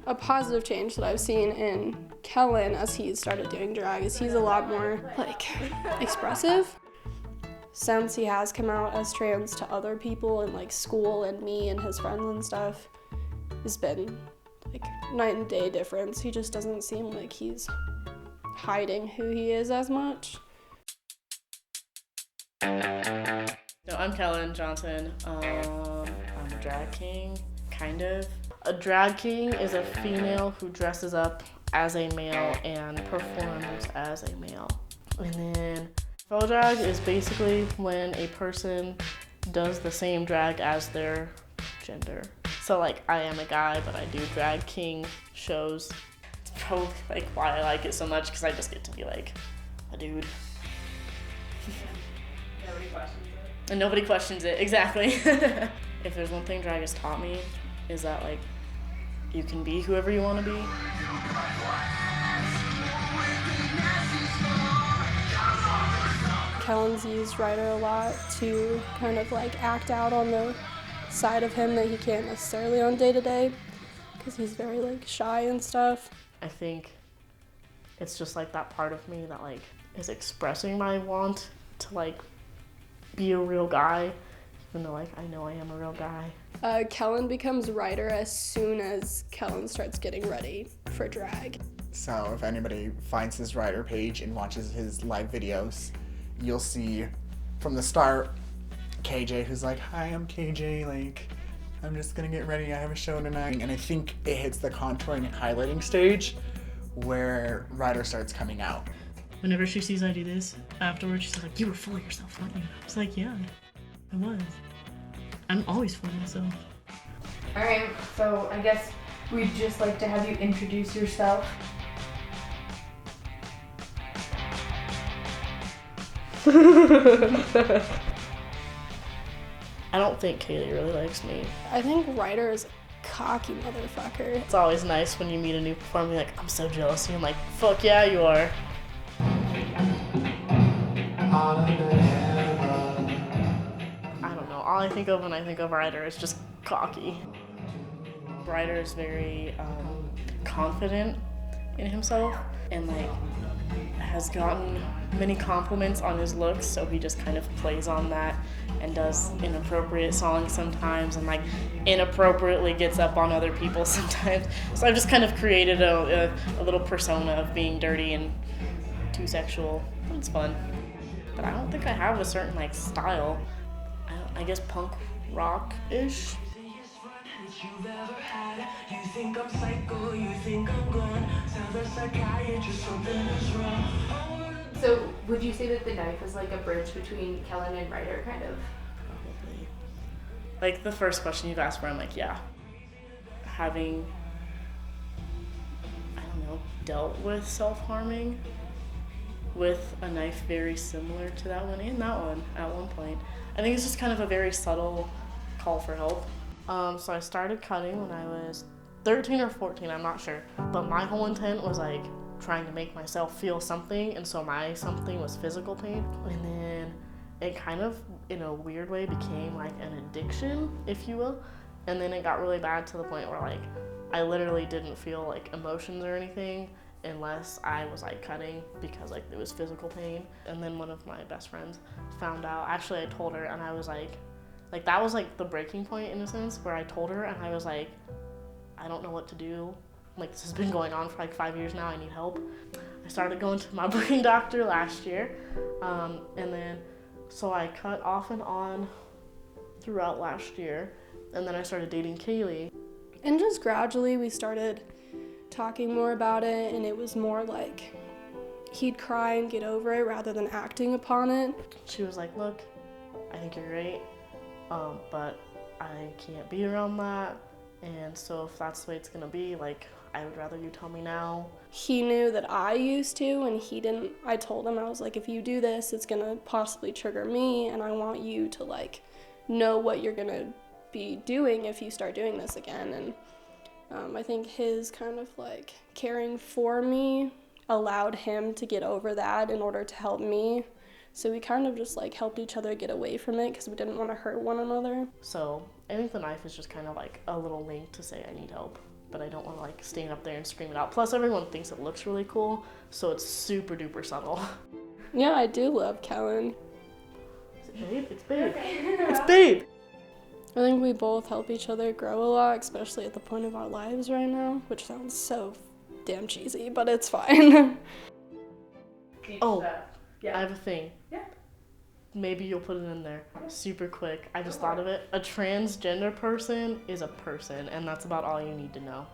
A positive change that I've seen in Kellen as he's started doing drag is he's a lot more like expressive. Since he has come out as trans to other people in like school and me and his friends and stuff, it's been like night and day difference. He just doesn't seem like he's hiding who he is as much. No, I'm Kellen Johnson. I'm a drag king, kind of. A drag king is a female who dresses up as a male and performs as a male. And then faux drag is basically when a person does the same drag as their gender. So like I am a guy, but I do drag king shows. It's probably like why I like it so much, because I just get to be like a dude. Nobody questions it. And nobody questions it, exactly. If there's one thing drag has taught me, is that like you can be whoever you want to be. Kellen's used Ryder a lot to kind of like act out on the side of him that he can't necessarily on day to day, because he's very like shy and stuff. I think it's just like that part of me that like is expressing my want to like be a real guy, even though like I know I am a real guy. Kellen becomes Ryder as soon as Kellen starts getting ready for drag. So if anybody finds his Ryder page and watches his live videos, you'll see from the start KJ, who's like, hi, I'm KJ, like I'm just gonna get ready, I have a show tonight. And I think it hits the contouring and highlighting stage where Ryder starts coming out. Whenever she sees I do this, afterwards she's like, you were full of yourself, weren't you? I was like, yeah, I was. I'm always full of myself. All right, so I guess we'd just like to have you introduce yourself. I don't think Kaylee really likes me. I think Ryder is a cocky motherfucker. It's always nice when you meet a new performer, you're like, I'm so jealous. And I'm like, fuck yeah, you are. I don't know. All I think of when I think of Ryder is just cocky. Ryder is very confident in himself and like has gotten many compliments on his looks, so he just kind of plays on that and does inappropriate songs sometimes and like inappropriately gets up on other people sometimes. So I've just kind of created a little persona of being dirty and too sexual. It's fun. But I don't think I have a certain like style. I guess punk rock-ish. You think I'm psycho, you think I'm gone. Sounds like psychiatrist, something is wrong. So would you say that the knife was like a bridge between Kellen and Ryder, kind of? Probably. Like the first question you've asked for, I'm like, yeah. Having, I don't know, dealt with self-harming with a knife very similar to that one and that one at one point. I think it's just kind of a very subtle call for help. So I started cutting when I was 13 or 14, I'm not sure. But my whole intent was like trying to make myself feel something, and so my something was physical pain. And then it kind of, in a weird way, became like an addiction, if you will. And then it got really bad to the point where like I literally didn't feel like emotions or anything unless I was like cutting, because like it was physical pain. And then one of my best friends found out. Actually, I told her, and I was like that was like the breaking point in a sense, where I told her and I was like, I don't know what to do. Like this has been going on for like 5 years now, I need help. I started going to my brain doctor last year. And then, so I cut off and on throughout last year. And then I started dating Kaylee. And just gradually we started talking more about it, and it was more like he'd cry and get over it rather than acting upon it. She was like, look, I think you're great, but I can't be around that. And so if that's the way it's gonna be, like, I would rather you tell me now. He knew that I used to, and he didn't. I told him, I was like, if you do this, it's gonna possibly trigger me, and I want you to like know what you're gonna be doing if you start doing this again. And I think his kind of like caring for me allowed him to get over that in order to help me. So we kind of just like helped each other get away from it because we didn't want to hurt one another. So I think the knife is just kind of like a little link to say I need help. but I don't want to like stand up there and scream it out. Plus, everyone thinks it looks really cool, so it's super duper subtle. Yeah, I do love Kellen. Is it Babe? It's Babe. It's Babe. I think we both help each other grow a lot, especially at the point of our lives right now, which sounds so damn cheesy, but it's fine. Oh, Yeah. I have a thing. Yeah. Maybe you'll put it in there. Super quick. I just thought of it. A transgender person is a person, and that's about all you need to know.